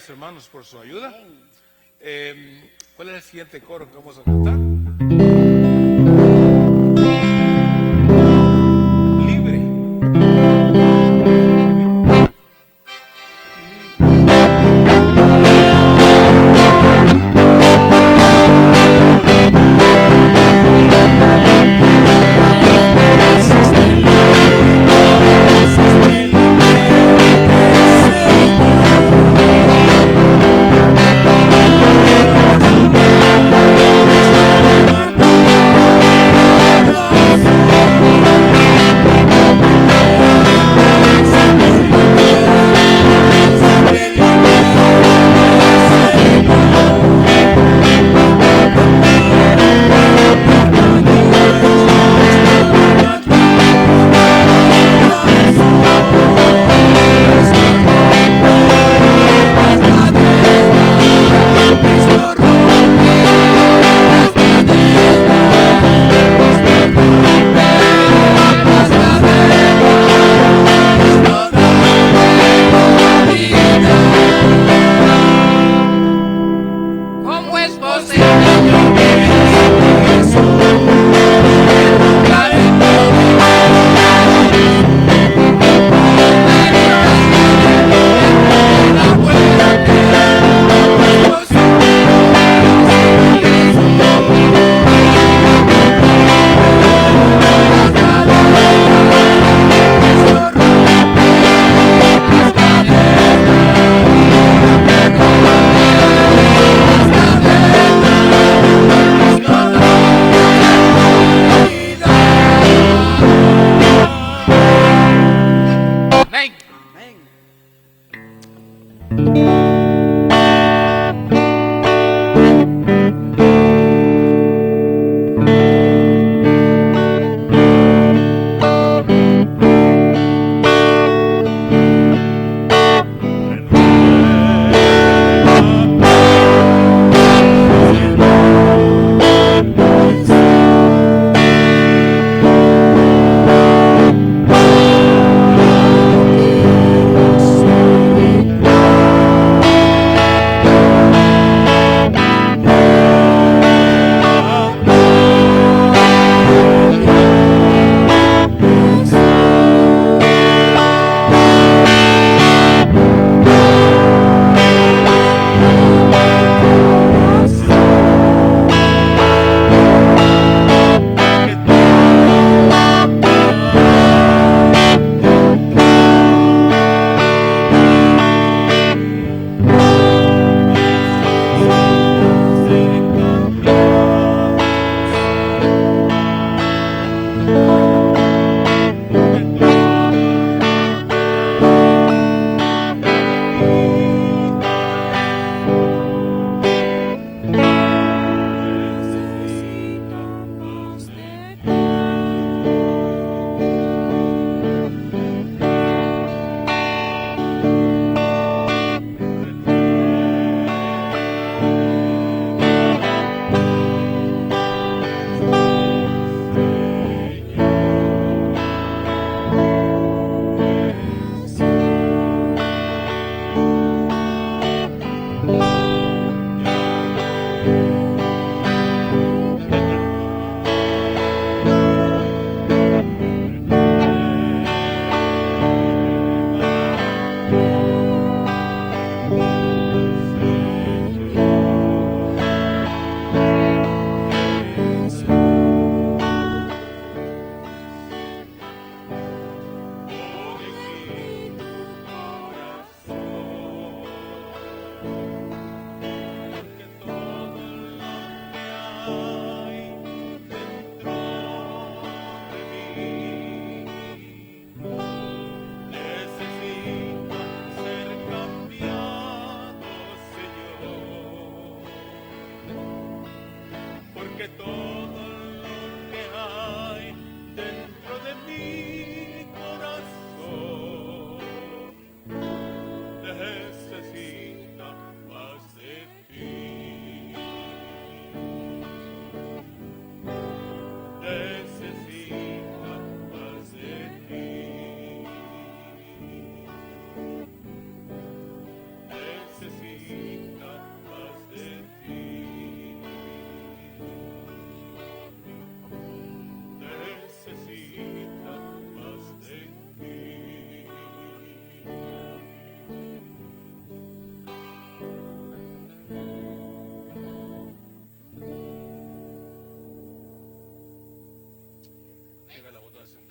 Hermanos, por su ayuda. ¿Cuál es el siguiente coro que vamos a cantar? Libre.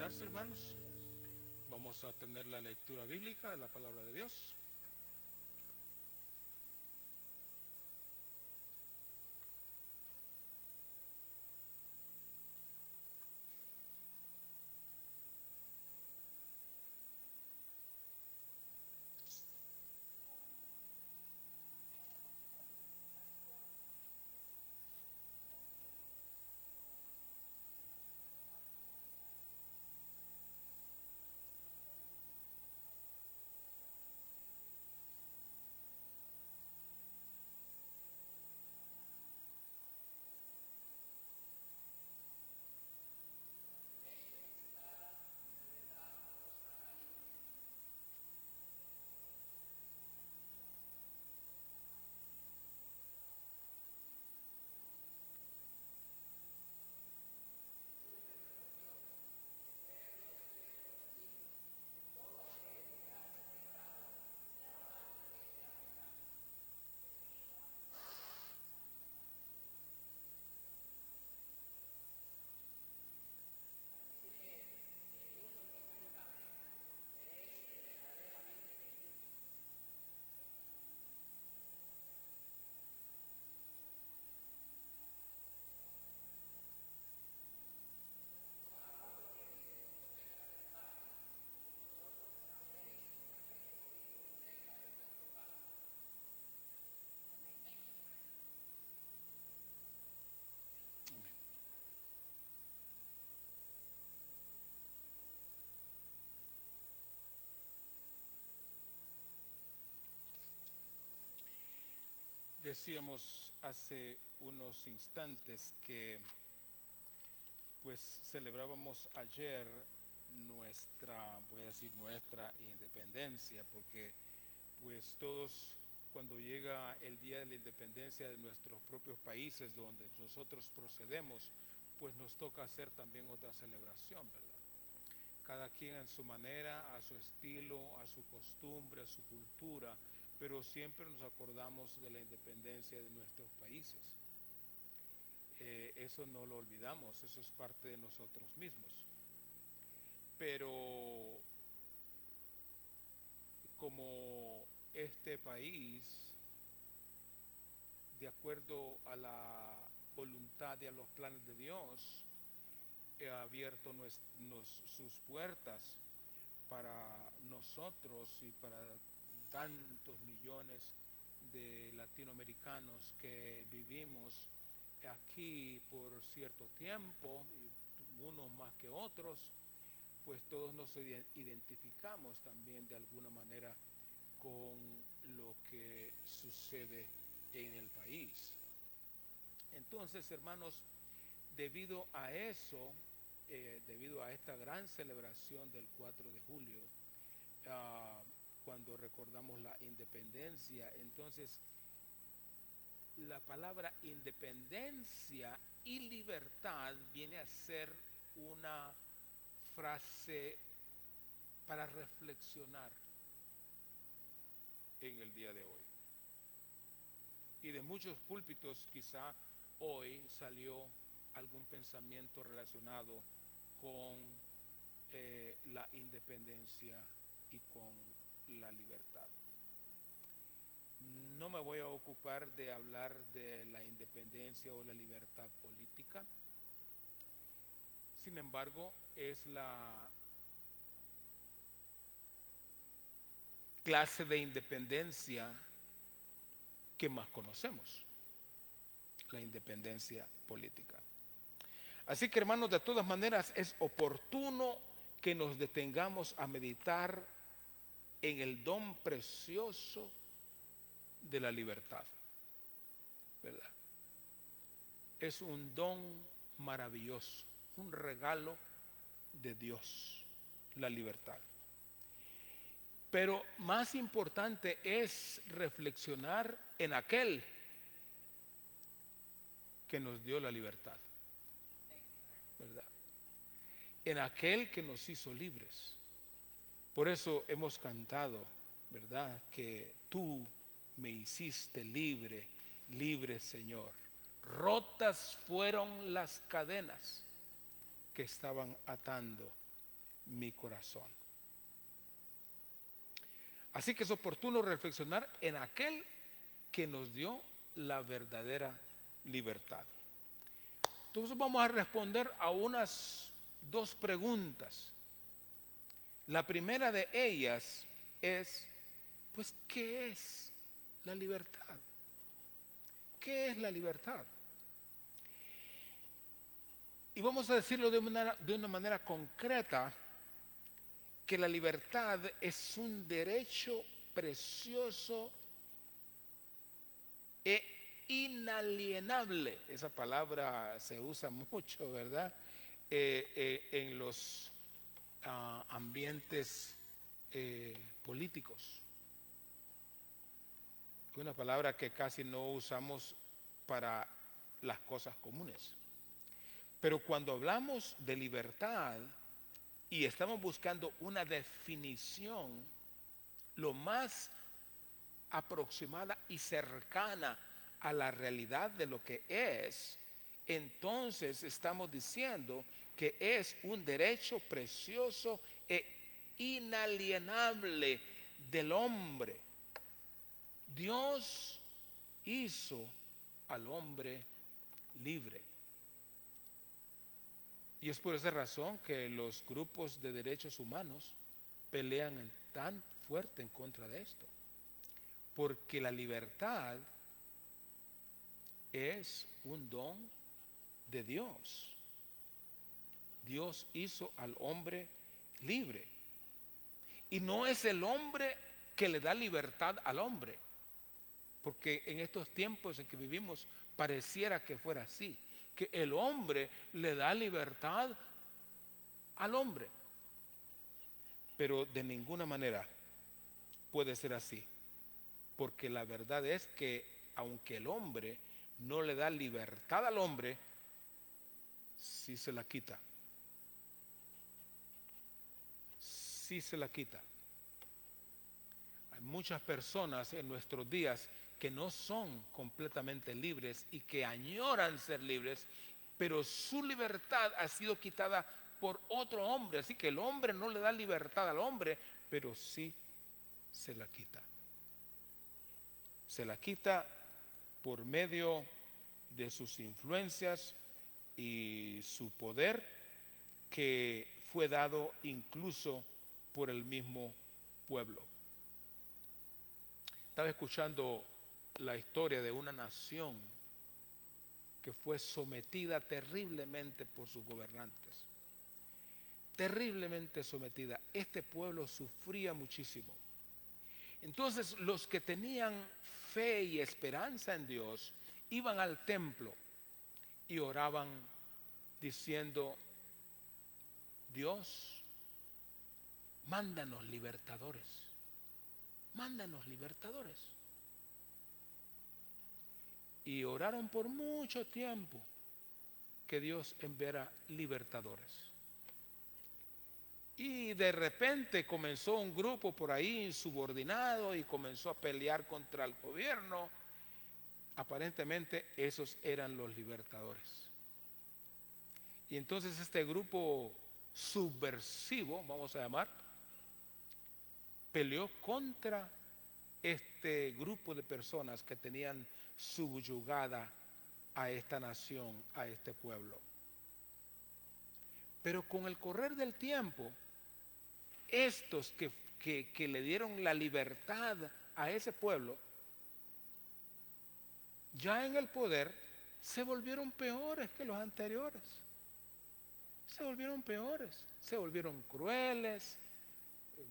sentarse, hermanos. Vamos a tener la lectura bíblica de la palabra de Dios. Decíamos hace unos instantes que pues celebrábamos ayer nuestra, voy a decir nuestra independencia, porque pues todos cuando llega el día de la independencia de nuestros propios países donde nosotros procedemos, pues nos toca hacer también otra celebración, ¿verdad? Cada quien en su manera, a su estilo, a su costumbre, a su cultura, pero siempre nos acordamos de la independencia de nuestros países. Eso no lo olvidamos, eso es parte de nosotros mismos. Pero como este país, de acuerdo a la voluntad y a los planes de Dios, ha abierto sus puertas para nosotros y para tantos millones de latinoamericanos que vivimos aquí por cierto tiempo, unos más que otros, pues todos nos identificamos también de alguna manera con lo que sucede en el país. Entonces, hermanos, debido a eso, debido a esta gran celebración del 4 de julio, cuando recordamos la independencia, entonces la palabra independencia y libertad viene a ser una frase para reflexionar en el día de hoy. Y de muchos púlpitos quizá hoy salió algún pensamiento relacionado con la independencia y con la libertad. No me voy a ocupar de hablar de la independencia o la libertad política. Sin embargo, es la clase de independencia que más conocemos, la independencia política. Así que, hermanos, de todas maneras es oportuno que nos detengamos a meditar en el don precioso de la libertad, ¿verdad? Es un don maravilloso, un regalo de Dios, la libertad. Pero más importante es reflexionar en aquel que nos dio la libertad, ¿verdad? En aquel que nos hizo libres. Por eso hemos cantado, ¿verdad? Que tú me hiciste libre, libre Señor. Rotas fueron las cadenas que estaban atando mi corazón. Así que es oportuno reflexionar en aquel que nos dio la verdadera libertad. Entonces vamos a responder a unas dos preguntas. La primera de ellas es, pues, ¿qué es la libertad? ¿Qué es la libertad? Y vamos a decirlo de una manera concreta, que la libertad es un derecho precioso e inalienable. Esa palabra se usa mucho, ¿verdad? En los ambientes políticos. Una palabra que casi no usamos para las cosas comunes. Pero cuando hablamos de libertad y estamos buscando una definición lo más aproximada y cercana a la realidad de lo que es, entonces estamos diciendo que es un derecho precioso e inalienable del hombre. Dios hizo al hombre libre. Y es por esa razón que los grupos de derechos humanos pelean tan fuerte en contra de esto. Porque la libertad es un don de Dios. Dios hizo al hombre libre. Y no es el hombre que le da libertad al hombre. Porque en estos tiempos en que vivimos pareciera que fuera así. Que el hombre le da libertad al hombre. Pero de ninguna manera puede ser así. Porque la verdad es que aunque el hombre no le da libertad al hombre, sí se la quita. Sí se la quita. Hay muchas personas en nuestros días que no son completamente libres y que añoran ser libres, pero su libertad ha sido quitada por otro hombre. Así que el hombre no le da libertad al hombre, pero sí se la quita. Se la quita por medio de sus influencias y su poder, que fue dado incluso por el mismo pueblo. Estaba escuchando la historia de una nación que fue sometida terriblemente por sus gobernantes. Terriblemente sometida. Este pueblo sufría muchísimo. Entonces los que tenían fe y esperanza en Dios iban al templo y oraban diciendo: Dios, mándanos libertadores. Mándanos libertadores. Y oraron por mucho tiempo que Dios enviara libertadores. Y de repente comenzó un grupo por ahí insubordinado y comenzó a pelear contra el gobierno. Aparentemente esos eran los libertadores. Y entonces este grupo subversivo, vamos a llamar, peleó contra este grupo de personas que tenían subyugada a esta nación, a este pueblo. Pero con el correr del tiempo, estos que le dieron la libertad a ese pueblo, ya en el poder, se volvieron peores que los anteriores. Se volvieron peores, se volvieron crueles,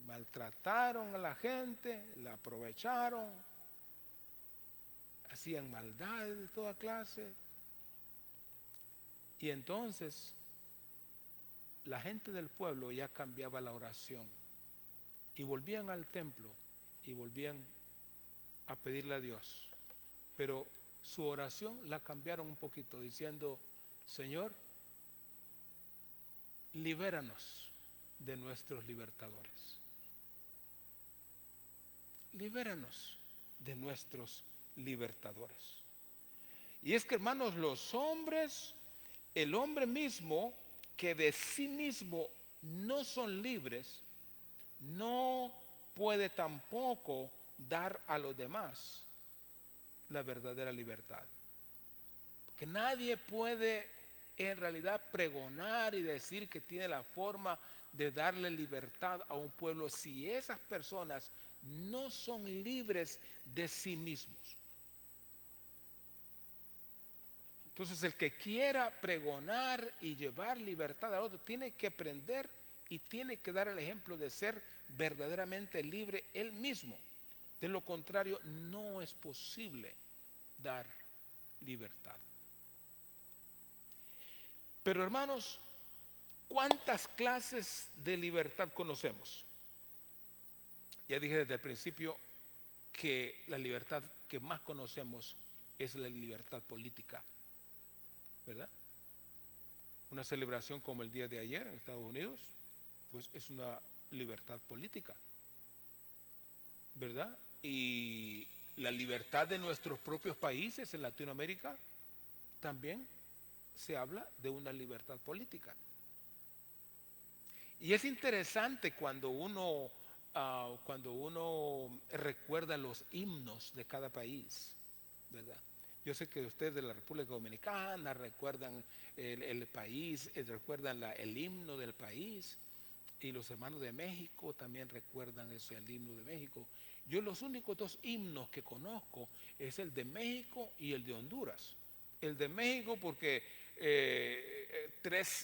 maltrataron a la gente, la aprovecharon, hacían maldades de toda clase. Y entonces la gente del pueblo ya cambiaba la oración y volvían al templo y volvían a pedirle a Dios. Pero su oración la cambiaron un poquito diciendo: Señor, libéranos de nuestros libertadores. Libéranos de nuestros libertadores. Y es que, hermanos, los hombres, el hombre mismo que de sí mismo no son libres, no puede tampoco dar a los demás la verdadera libertad. Porque nadie puede en realidad pregonar y decir que tiene la forma de darle libertad a un pueblo si esas personas no son libres de sí mismos. Entonces el que quiera pregonar y llevar libertad a otro tiene que aprender y tiene que dar el ejemplo de ser verdaderamente libre él mismo. De lo contrario, no es posible dar libertad. Pero hermanos, ¿cuántas clases de libertad conocemos? Ya dije desde el principio que la libertad que más conocemos es la libertad política, ¿verdad? Una celebración como el día de ayer en Estados Unidos, pues es una libertad política, ¿verdad? Y la libertad de nuestros propios países en Latinoamérica también se habla de una libertad política. Y es interesante cuando uno recuerda los himnos de cada país, ¿verdad? Yo sé que ustedes de la República Dominicana recuerdan el país, recuerdan el himno del país, y los hermanos de México también recuerdan eso, el himno de México. Yo los únicos dos himnos que conozco es el de México y el de Honduras. El de México porque tres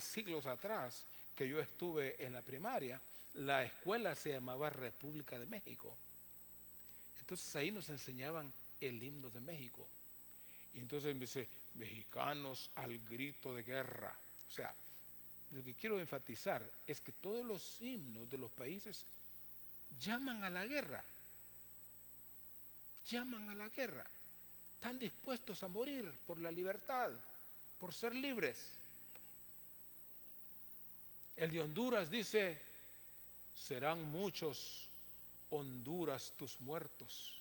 siglos atrás que yo estuve en la primaria, la escuela se llamaba República de México. Entonces ahí nos enseñaban el himno de México. Y entonces me dice, mexicanos al grito de guerra. O sea, lo que quiero enfatizar es que todos los himnos de los países llaman a la guerra. Llaman a la guerra. Están dispuestos a morir por la libertad, por ser libres. El de Honduras dice, serán muchos, Honduras, tus muertos,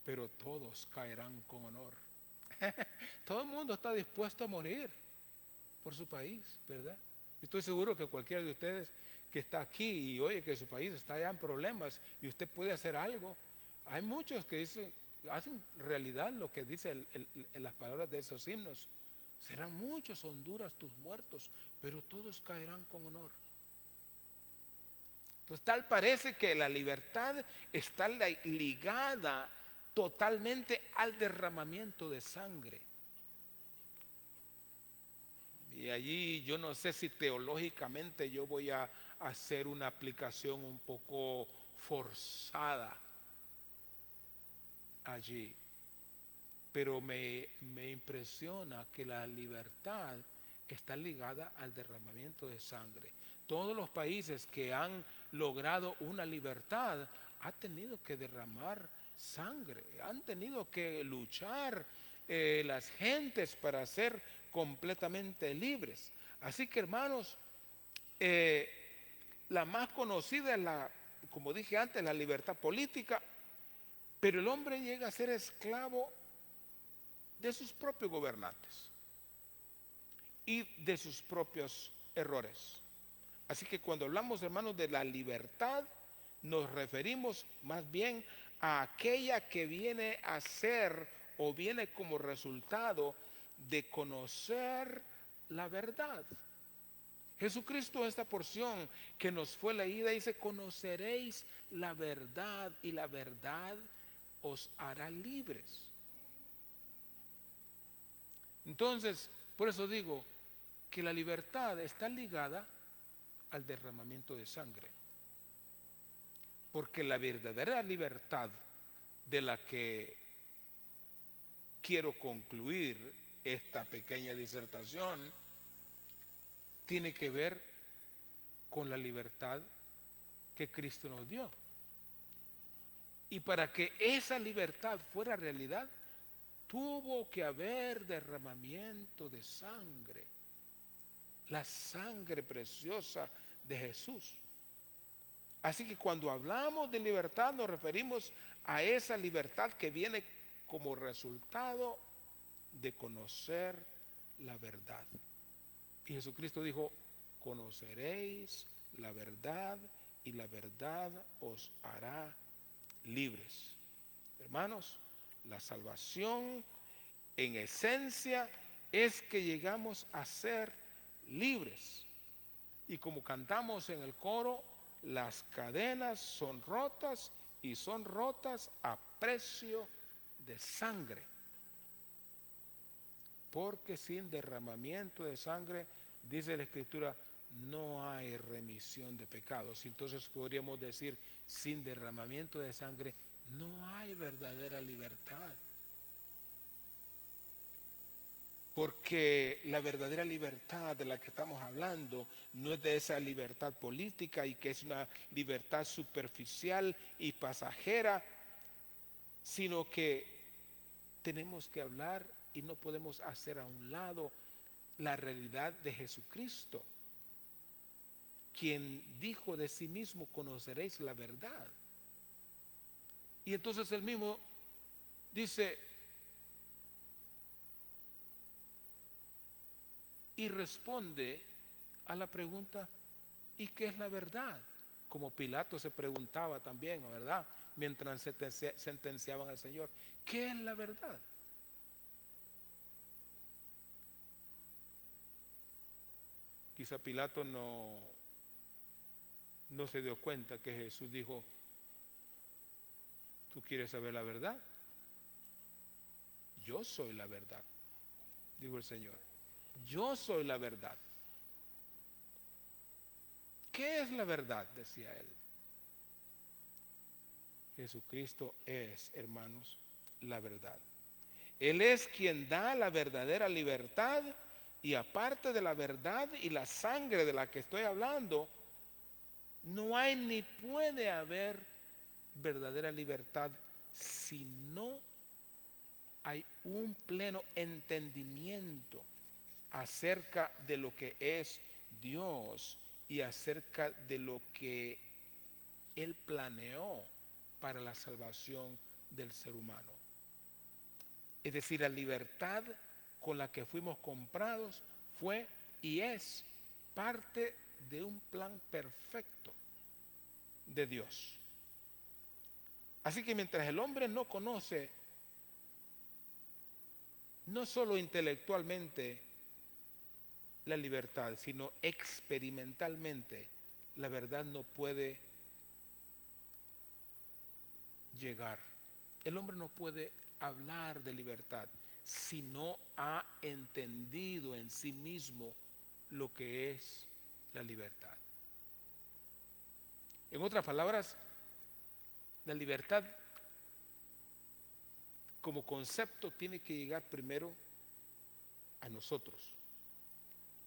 pero todos caerán con honor. Todo el mundo está dispuesto a morir por su país, ¿verdad? Estoy seguro que cualquiera de ustedes que está aquí y oye que su país está ya en problemas y usted puede hacer algo. Hay muchos que hacen realidad lo que dice en las palabras de esos himnos. Serán muchos, Honduras, tus muertos, pero todos caerán con honor. Entonces tal parece que la libertad está ligada totalmente al derramamiento de sangre. Y allí yo no sé si teológicamente yo voy a hacer una aplicación un poco forzada allí. Pero me impresiona que la libertad está ligada al derramamiento de sangre. Todos los países que han logrado una libertad han tenido que derramar sangre, han tenido que luchar las gentes para ser completamente libres. Así que hermanos, la más conocida es como dije antes, la libertad política, pero el hombre llega a ser esclavo de sus propios gobernantes y de sus propios errores. Así que cuando hablamos, hermanos, de la libertad, nos referimos más bien a aquella que viene a ser o viene como resultado de conocer la verdad. Jesucristo, esta porción que nos fue leída, dice, conoceréis la verdad y la verdad os hará libres. Entonces, por eso digo que la libertad está ligada al derramamiento de sangre. Porque la verdadera libertad de la que quiero concluir esta pequeña disertación tiene que ver con la libertad que Cristo nos dio. Y para que esa libertad fuera realidad, tuvo que haber derramamiento de sangre, la sangre preciosa de Jesús. Así que cuando hablamos de libertad nos referimos a esa libertad que viene como resultado de conocer la verdad. Y Jesucristo dijo, conoceréis la verdad y la verdad os hará libres. Hermanos, la salvación en esencia es que llegamos a ser libres. Y como cantamos en el coro, las cadenas son rotas y son rotas a precio de sangre. Porque sin derramamiento de sangre, dice la Escritura, no hay remisión de pecados. Entonces podríamos decir, sin derramamiento de sangre, no hay verdadera libertad. Porque la verdadera libertad de la que estamos hablando no es de esa libertad política y que es una libertad superficial y pasajera, sino que tenemos que hablar y no podemos hacer a un lado la realidad de Jesucristo, quien dijo de sí mismo, conoceréis la verdad. Y entonces él mismo dice, y responde a la pregunta, ¿y qué es la verdad? Como Pilato se preguntaba también, ¿verdad? Mientras sentenciaban al Señor, ¿qué es la verdad? Quizá Pilato no se dio cuenta que Jesús dijo, ¿tú quieres saber la verdad? Yo soy la verdad, dijo el Señor. Yo soy la verdad. ¿Qué es la verdad?, decía él. Jesucristo es, hermanos, la verdad. Él es quien da la verdadera libertad, y aparte de la verdad y la sangre de la que estoy hablando, no hay ni puede haber verdadera libertad si no hay un pleno entendimiento acerca de lo que es Dios y acerca de lo que Él planeó para la salvación del ser humano. Es decir, la libertad con la que fuimos comprados fue y es parte de un plan perfecto de Dios. Así que mientras el hombre no conoce, no solo intelectualmente, la libertad, sino experimentalmente, la verdad no puede llegar. El hombre no puede hablar de libertad si no ha entendido en sí mismo lo que es la libertad. En otras palabras, la libertad como concepto tiene que llegar primero a nosotros.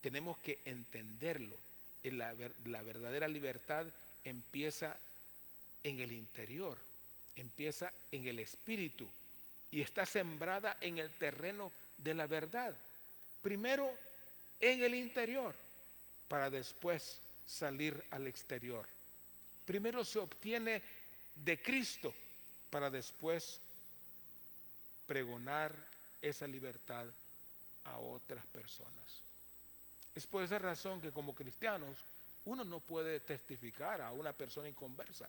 Tenemos que entenderlo. La verdadera libertad empieza en el interior, empieza en el espíritu y está sembrada en el terreno de la verdad. Primero en el interior para después salir al exterior. Primero se obtiene de Cristo para después pregonar esa libertad a otras personas. Es por esa razón que como cristianos uno no puede testificar a una persona inconversa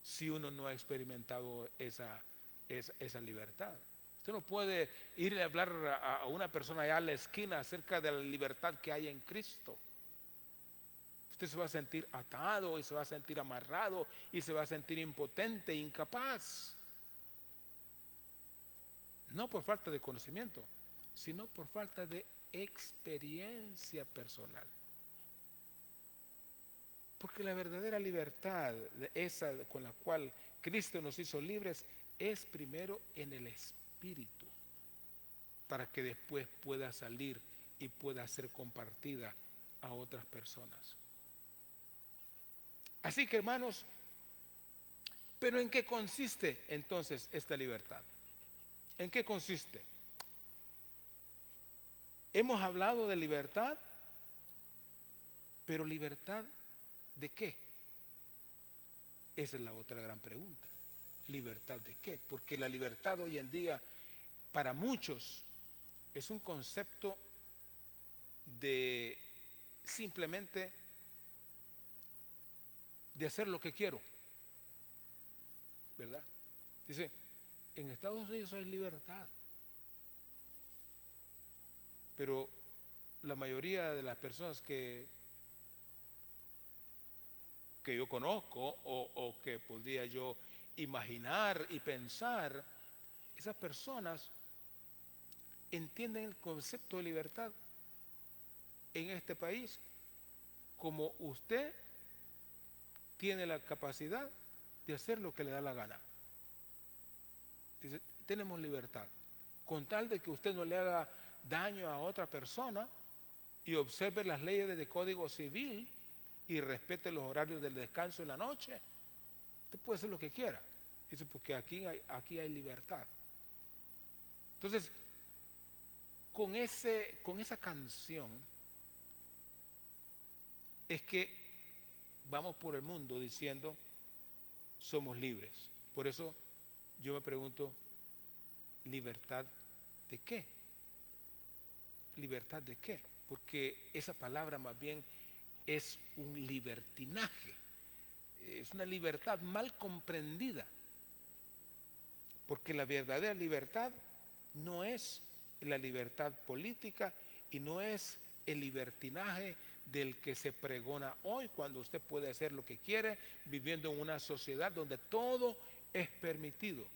si uno no ha experimentado esa libertad. Usted no puede ir a hablar a una persona allá a la esquina acerca de la libertad que hay en Cristo. Usted se va a sentir atado y se va a sentir amarrado y se va a sentir impotente, incapaz. No por falta de conocimiento, sino por falta de experiencia personal. Porque la verdadera libertad, esa con la cual Cristo nos hizo libres, es primero en el espíritu, para que después pueda salir y pueda ser compartida a otras personas. Así que, hermanos, ¿pero en qué consiste entonces esta libertad? ¿En qué consiste? Hemos hablado de libertad, pero ¿libertad de qué? Esa es la otra gran pregunta. ¿Libertad de qué? Porque la libertad hoy en día para muchos es un concepto de simplemente de hacer lo que quiero, ¿verdad? Dice, en Estados Unidos hay libertad, pero la mayoría de las personas que yo conozco o que podría yo imaginar y pensar, esas personas entienden el concepto de libertad en este país como usted tiene la capacidad de hacer lo que le da la gana. Dice, tenemos libertad, con tal de que usted no le haga daño a otra persona y observe las leyes del Código Civil y respete los horarios del descanso en la noche. Usted puede hacer lo que quiera. Dice, porque aquí hay libertad. Entonces, con esa canción es que vamos por el mundo diciendo somos libres. Por eso yo me pregunto, ¿libertad de qué? ¿Libertad de qué? Porque esa palabra más bien es un libertinaje, es una libertad mal comprendida, porque la verdadera libertad no es la libertad política y no es el libertinaje del que se pregona hoy, cuando usted puede hacer lo que quiere, viviendo en una sociedad donde todo es permitido.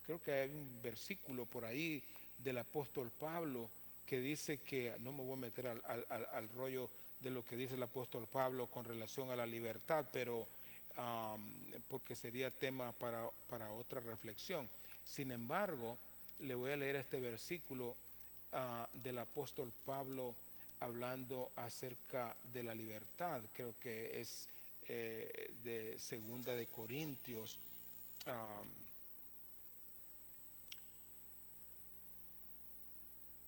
Creo que hay un versículo por ahí del apóstol Pablo que dice que, no me voy a meter al rollo de lo que dice el apóstol Pablo con relación a la libertad, pero porque sería tema para otra reflexión. Sin embargo, le voy a leer este versículo del apóstol Pablo hablando acerca de la libertad. Creo que es de Segunda de Corintios,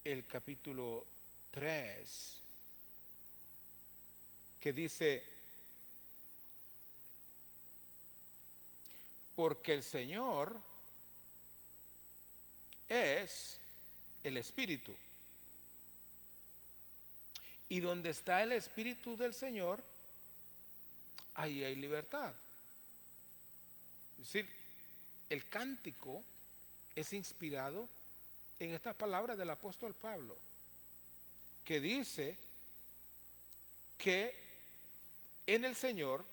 el capítulo 3, que dice, porque el Señor es el Espíritu, y donde está el Espíritu del Señor, ahí hay libertad. Es decir, el cántico es inspirado en estas palabras del apóstol Pablo, que dice que en el Señor,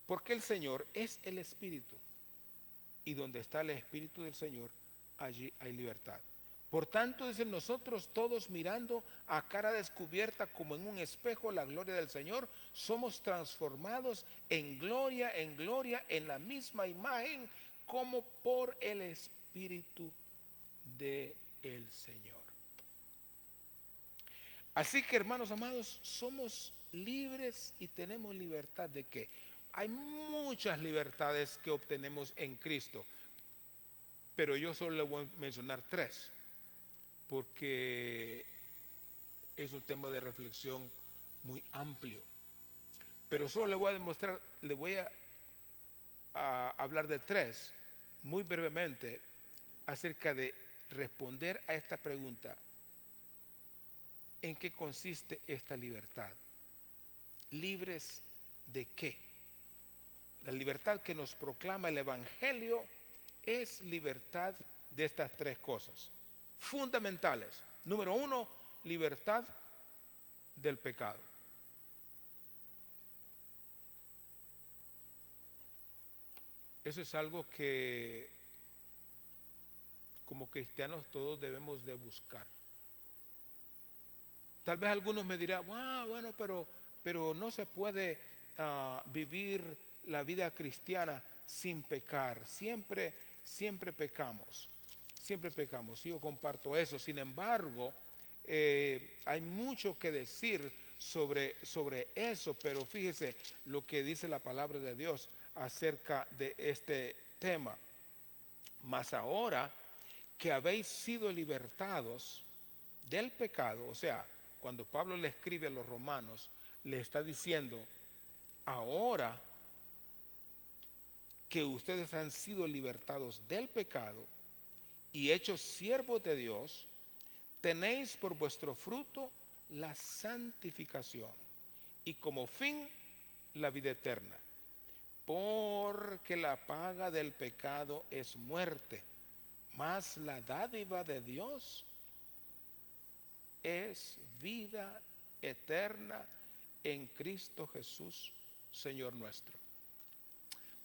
porque el Señor es el Espíritu, y donde está el Espíritu del Señor, allí hay libertad. Por tanto, dicen, nosotros todos mirando a cara descubierta como en un espejo la gloria del Señor, somos transformados en gloria, en la misma imagen, como por el Espíritu del Señor. Así que, hermanos amados, somos libres y tenemos libertad ¿de qué? Hay muchas libertades que obtenemos en Cristo, pero yo solo le voy a mencionar tres, porque es un tema de reflexión muy amplio. Pero solo le voy a demostrar, le voy a hablar de tres, muy brevemente, acerca de responder a esta pregunta: ¿en qué consiste esta libertad? ¿Libres de qué? La libertad que nos proclama el Evangelio es libertad de estas tres cosas fundamentales. Número uno, libertad del pecado. Eso es algo que como cristianos todos debemos de buscar. Tal vez algunos me dirán, bueno, pero no se puede vivir la vida cristiana sin pecar. Siempre pecamos. Siempre pecamos. Yo comparto eso. Sin embargo, hay mucho que decir sobre eso, pero fíjese lo que dice la palabra de Dios acerca de este tema. Mas ahora que habéis sido libertados del pecado, o sea, cuando Pablo le escribe a los romanos, le está diciendo, ahora que ustedes han sido libertados del pecado y hechos siervos de Dios, tenéis por vuestro fruto la santificación y como fin la vida eterna. Porque la paga del pecado es muerte, mas la dádiva de Dios es vida eterna en Cristo Jesús, Señor nuestro.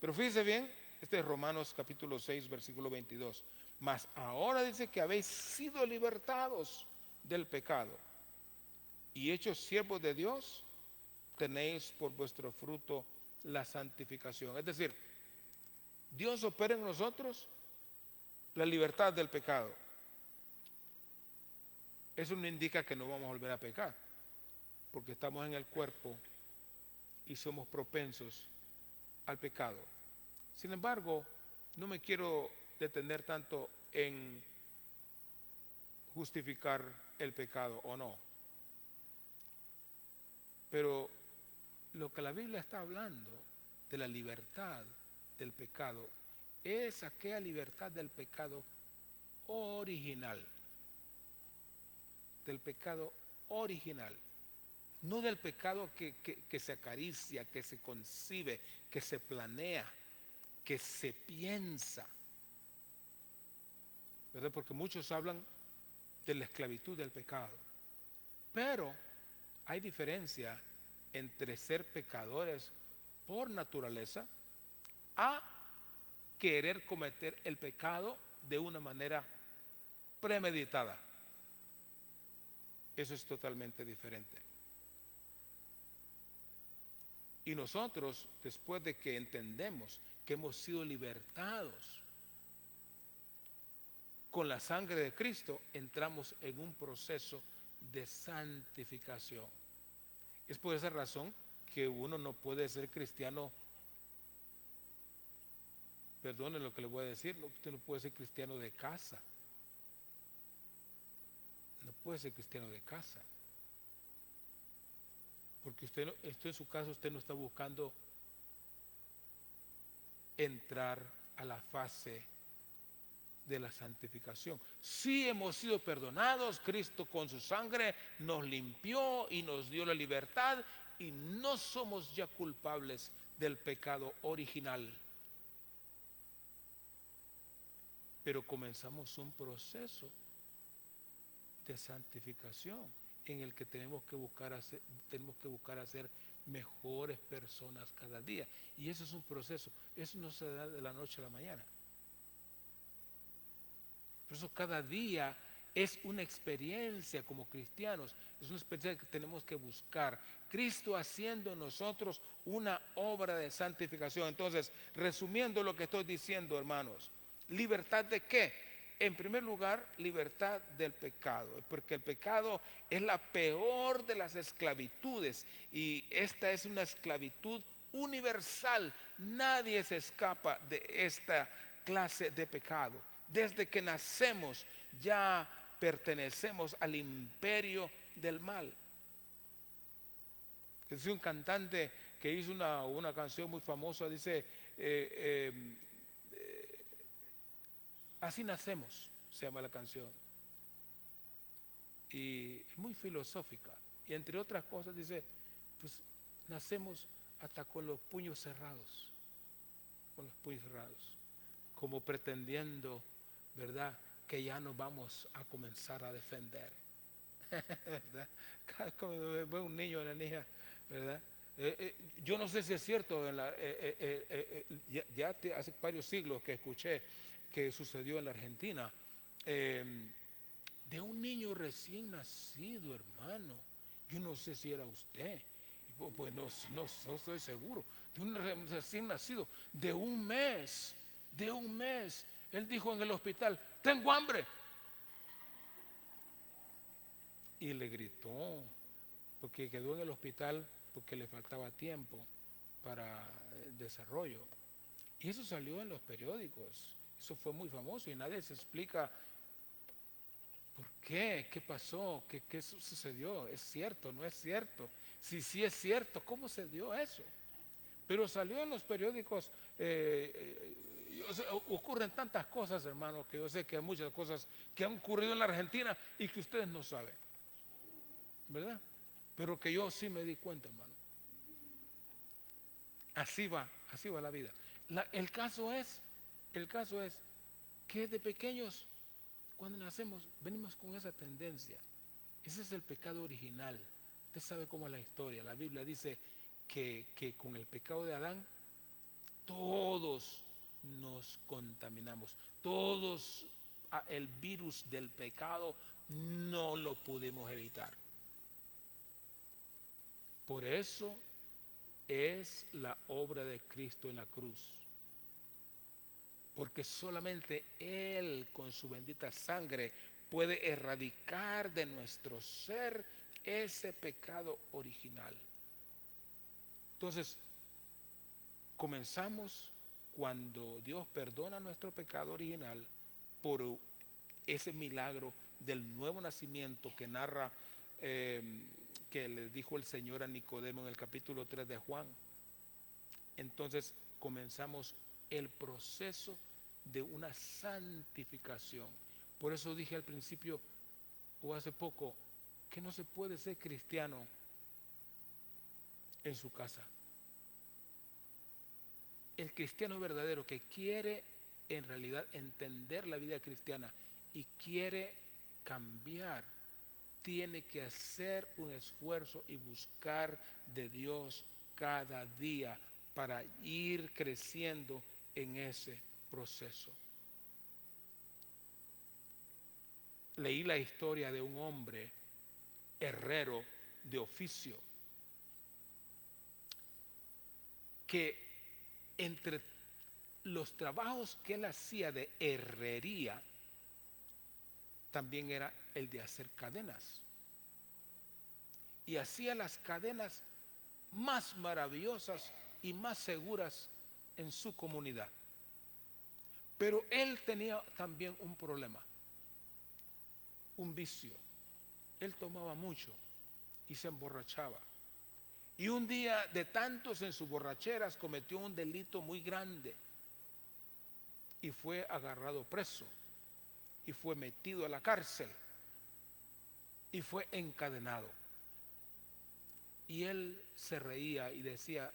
Pero fíjese bien, este es Romanos capítulo 6, versículo 22. Mas ahora dice que habéis sido libertados del pecado y hechos siervos de Dios, tenéis por vuestro fruto la santificación. Es decir, Dios opera en nosotros la libertad del pecado. Eso no indica que no vamos a volver a pecar, porque estamos en el cuerpo y somos propensos al pecado. Sin embargo, no me quiero detener tanto en justificar el pecado o no. Pero lo que la Biblia está hablando de la libertad del pecado es aquella libertad del pecado original. Del pecado original. No del pecado que se acaricia, que se concibe, que se planea, que se piensa. ¿Verdad? Porque muchos hablan de la esclavitud del pecado. Pero hay diferencia entre ser pecadores por naturaleza a querer cometer el pecado de una manera premeditada. Eso es totalmente diferente. Y nosotros, después de que entendemos que hemos sido libertados con la sangre de Cristo, entramos en un proceso de santificación. Es por esa razón que uno no puede ser cristiano, perdone lo que le voy a decir, usted no puede ser cristiano de casa. No puede ser cristiano de casa. Porque usted, esto en su caso, usted no está buscando entrar a la fase de la santificación. Sí hemos sido perdonados, Cristo con su sangre nos limpió y nos dio la libertad y no somos ya culpables del pecado original. Pero comenzamos un proceso de santificación en el que tenemos que buscar a ser mejores personas cada día. Y eso es un proceso, eso no se da de la noche a la mañana. Por eso cada día es una experiencia como cristianos, es una experiencia que tenemos que buscar. Cristo haciendo en nosotros una obra de santificación. Entonces, resumiendo lo que estoy diciendo, hermanos, ¿libertad de qué? En primer lugar, libertad del pecado, porque el pecado es la peor de las esclavitudes y esta es una esclavitud universal. Nadie se escapa de esta clase de pecado. Desde que nacemos ya pertenecemos al imperio del mal. Es un cantante que hizo una canción muy famosa, dice, así nacemos, se llama la canción. Y es muy filosófica. Y entre otras cosas dice, pues nacemos hasta con los puños cerrados. Con los puños cerrados. Como pretendiendo, ¿verdad?, que ya nos vamos a comenzar a defender. ¿Verdad? Cada vez que veo un niño o una niña, ¿verdad? Yo no sé si es cierto, ya hace varios siglos que escuché que sucedió en la Argentina, de un niño recién nacido, hermano. Yo no sé si era usted, pues no estoy seguro. De un recién nacido, de un mes. Él dijo en el hospital, tengo hambre. Y le gritó, porque quedó en el hospital porque le faltaba tiempo para el desarrollo. Y eso salió en los periódicos. Eso fue muy famoso y nadie se explica por qué, qué pasó, qué sucedió. ¿Es cierto? ¿No es cierto? Si sí es cierto, ¿cómo se dio eso? Pero salió en los periódicos ocurren tantas cosas, hermanos, que yo sé que hay muchas cosas que han ocurrido en la Argentina y que ustedes no saben, ¿verdad? Pero que yo sí me di cuenta, hermano. Así va la vida. El caso es que de pequeños, cuando nacemos, venimos con esa tendencia. Ese es el pecado original. Usted sabe cómo es la historia. La Biblia dice que con el pecado de Adán, todos nos contaminamos. Todos, el virus del pecado no lo pudimos evitar. Por eso es la obra de Cristo en la cruz. Porque solamente Él con su bendita sangre puede erradicar de nuestro ser ese pecado original. Entonces, comenzamos cuando Dios perdona nuestro pecado original por ese milagro del nuevo nacimiento que narra, que le dijo el Señor a Nicodemo en el capítulo 3 de Juan. Entonces comenzamos el proceso de una santificación. Por eso dije al principio o hace poco que no se puede ser cristiano en su casa. El cristiano verdadero que quiere en realidad entender la vida cristiana y quiere cambiar, tiene que hacer un esfuerzo y buscar de Dios cada día para ir creciendo en ese proceso. Leí la historia de un hombre herrero de oficio que entre los trabajos que él hacía de herrería también era el de hacer cadenas, y hacía las cadenas más maravillosas y más seguras en su comunidad. Pero él tenía también un problema, un vicio. Él tomaba mucho y se emborrachaba. Y un día, de tantos en sus borracheras, cometió un delito muy grande y fue agarrado preso y fue metido a la cárcel y fue encadenado. Y él se reía y decía,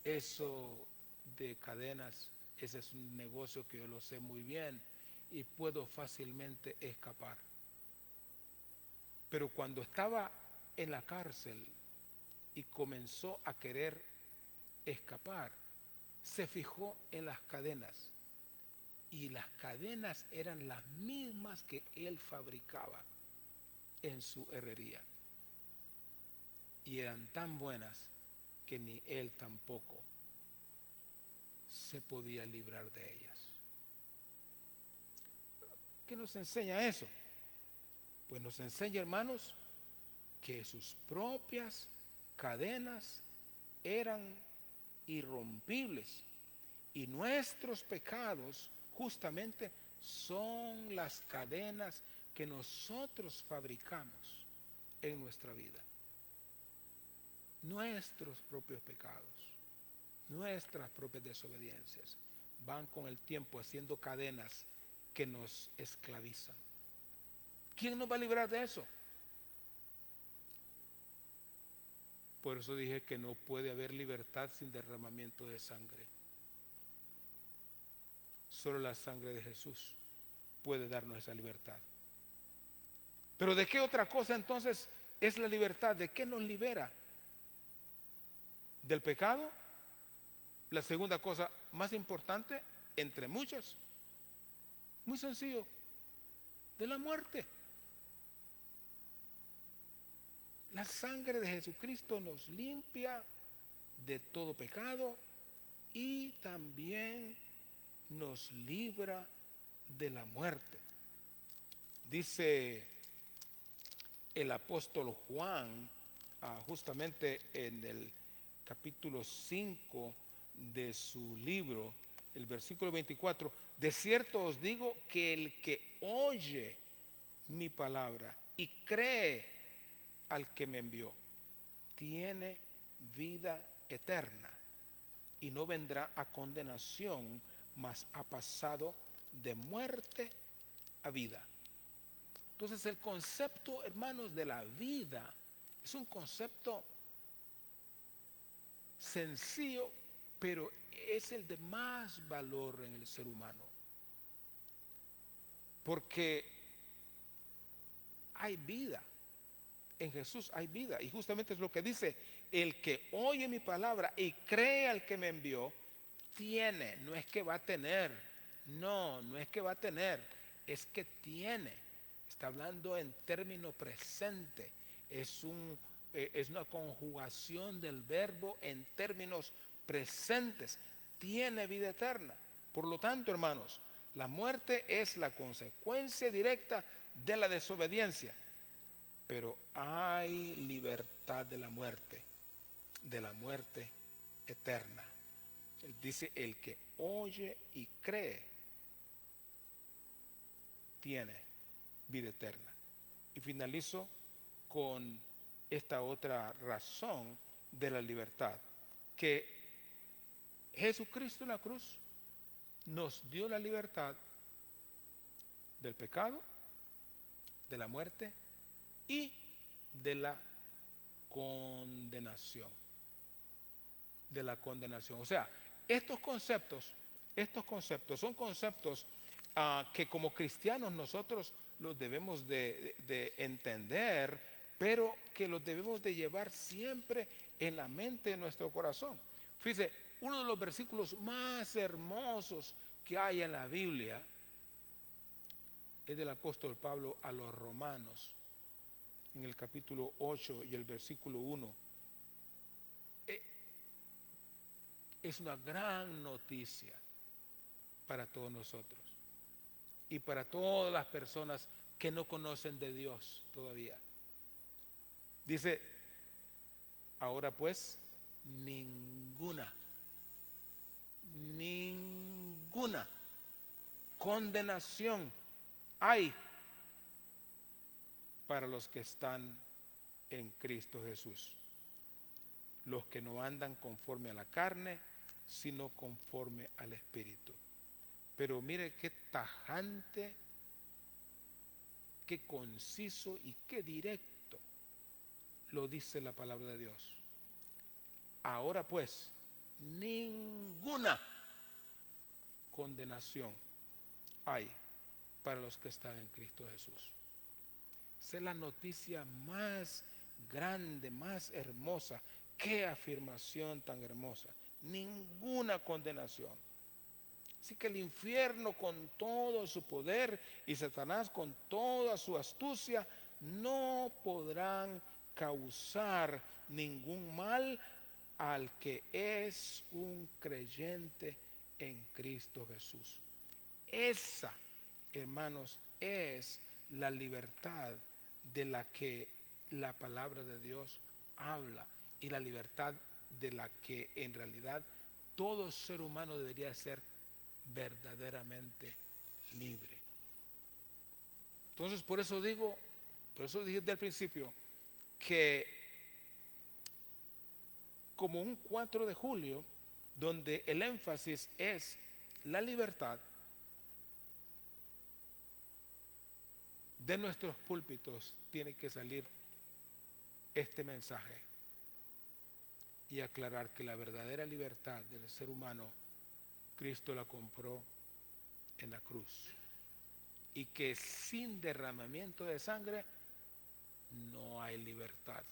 eso de cadenas, ese es un negocio que yo lo sé muy bien y puedo fácilmente escapar. Pero cuando estaba en la cárcel y comenzó a querer escapar, se fijó en las cadenas, y las cadenas eran las mismas que él fabricaba en su herrería, y eran tan buenas que ni él tampoco se podía librar de ellas. ¿Qué nos enseña eso? Pues nos enseña, hermanos, que sus propias cadenas eran irrompibles, y nuestros pecados justamente son las cadenas que nosotros fabricamos en nuestra vida. Nuestros propios pecados, nuestras propias desobediencias van con el tiempo haciendo cadenas que nos esclavizan. ¿Quién nos va a librar de eso? Por eso dije que no puede haber libertad sin derramamiento de sangre. Solo la sangre de Jesús puede darnos esa libertad. Pero ¿de qué otra cosa entonces es la libertad? ¿De qué nos libera? ¿Del pecado? La segunda cosa más importante, entre muchas, muy sencillo, de la muerte. La sangre de Jesucristo nos limpia de todo pecado y también nos libra de la muerte. Dice el apóstol Juan, justamente en el capítulo 5 de su libro, el versículo 24, de cierto os digo que el que oye mi palabra y cree al que me envió, tiene vida eterna y no vendrá a condenación, mas ha pasado de muerte a vida. Entonces el concepto, hermanos, de la vida es un concepto sencillo, pero es el de más valor en el ser humano. Porque hay vida. En Jesús hay vida. Y justamente es lo que dice: el que oye mi palabra y cree al que me envió, tiene. No es que va a tener. No es que va a tener. Es que tiene. Está hablando en término presente. Es una conjugación del verbo en términos presentes. Tiene vida eterna. Por lo tanto, hermanos, la muerte es la consecuencia directa de la desobediencia. Pero hay libertad de la muerte eterna. Él dice: el que oye y cree tiene vida eterna. Y finalizo con esta otra razón de la libertad, que Jesucristo en la cruz nos dio la libertad del pecado, de la muerte y de la condenación. De la condenación. O sea, estos conceptos son conceptos que como cristianos nosotros los debemos de entender, pero que los debemos de llevar siempre en la mente, en nuestro corazón. Fíjese, uno de los versículos más hermosos que hay en la Biblia es del apóstol Pablo a los romanos, en el capítulo 8 y el versículo 1. Es una gran noticia para todos nosotros y para todas las personas que no conocen de Dios todavía. Dice: ahora pues, ninguna condenación hay para los que están en Cristo Jesús, los que no andan conforme a la carne, sino conforme al Espíritu. Pero mire qué tajante, qué conciso y qué directo lo dice la palabra de Dios. Ahora pues, ninguna condenación hay para los que están en Cristo Jesús. Esa es la noticia más grande, más hermosa. Qué afirmación tan hermosa. Ninguna condenación. Así que el infierno con todo su poder y Satanás con toda su astucia no podrán causar ningún mal al que es un creyente en Cristo Jesús. Esa, hermanos, es la libertad de la que la palabra de Dios habla, y la libertad de la que en realidad todo ser humano debería ser verdaderamente libre. Entonces, por eso dije desde el principio que como un 4 de julio, donde el énfasis es la libertad, de nuestros púlpitos tiene que salir este mensaje y aclarar que la verdadera libertad del ser humano, Cristo la compró en la cruz, y que sin derramamiento de sangre no hay libertad.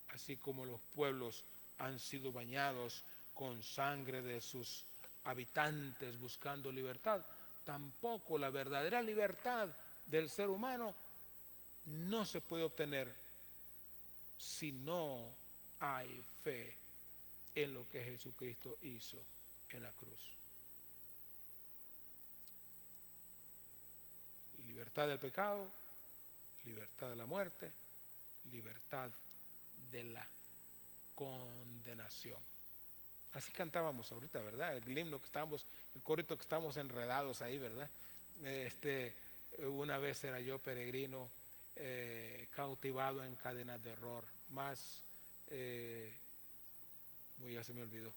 Así como los pueblos han sido bañados con sangre de sus habitantes buscando libertad, tampoco la verdadera libertad del ser humano no se puede obtener si no hay fe en lo que Jesucristo hizo en la cruz. Libertad del pecado, libertad de la muerte, libertad de la condenación. Así cantábamos ahorita, ¿verdad? El himno que estábamos, el corito que estábamos enredados ahí, ¿verdad? Una vez era yo peregrino, cautivado en cadenas de error, más, ya se me olvidó.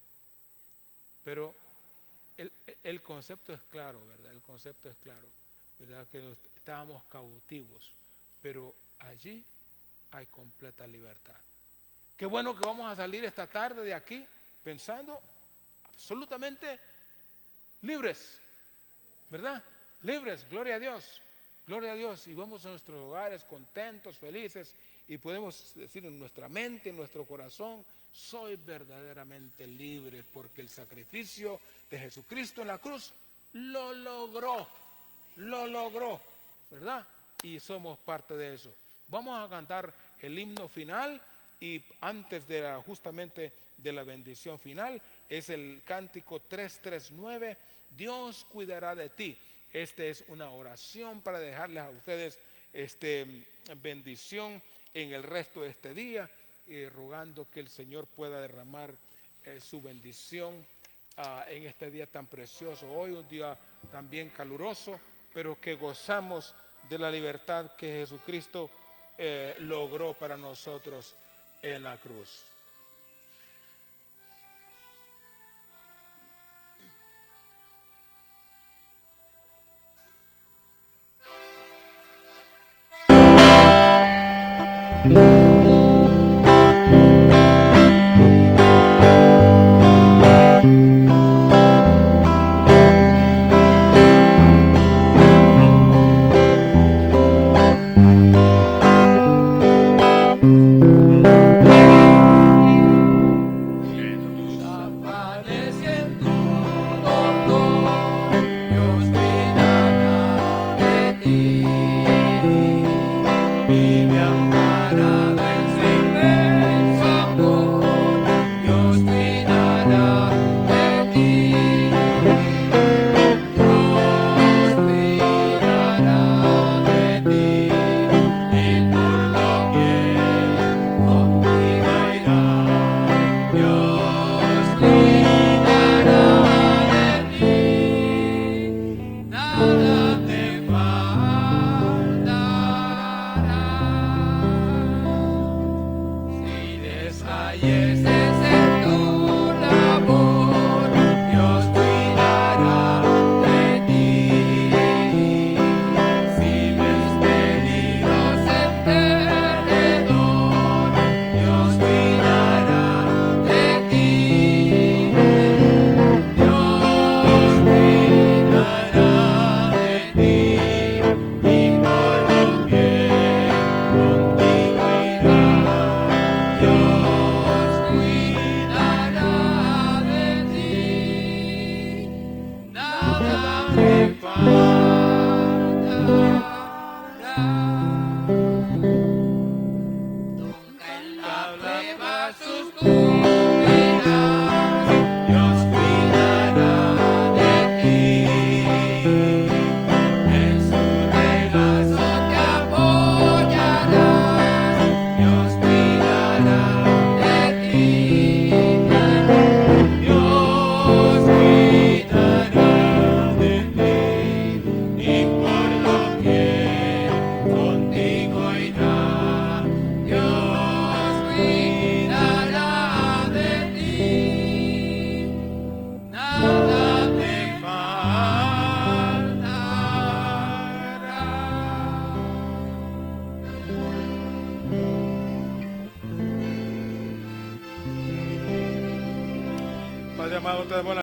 Pero el, el concepto es claro, ¿verdad? El concepto es claro, ¿verdad? Que estábamos cautivos, pero allí hay completa libertad. Qué bueno que vamos a salir esta tarde de aquí pensando absolutamente libres, ¿verdad? Libres, gloria a Dios, gloria a Dios. Y vamos a nuestros hogares contentos, felices, y podemos decir en nuestra mente, en nuestro corazón, soy verdaderamente libre porque el sacrificio de Jesucristo en la cruz lo logró, ¿verdad? Y somos parte de eso. Vamos a cantar el himno final y antes de justamente de la bendición final es el cántico 339, Dios cuidará de ti. Esta es una oración para dejarles a ustedes bendición en el resto de este día, rogando que el Señor pueda derramar su bendición en este día tan precioso. Hoy un día también caluroso, pero que gozamos de la libertad que Jesucristo logró para nosotros en la cruz. Padre amado, te damos la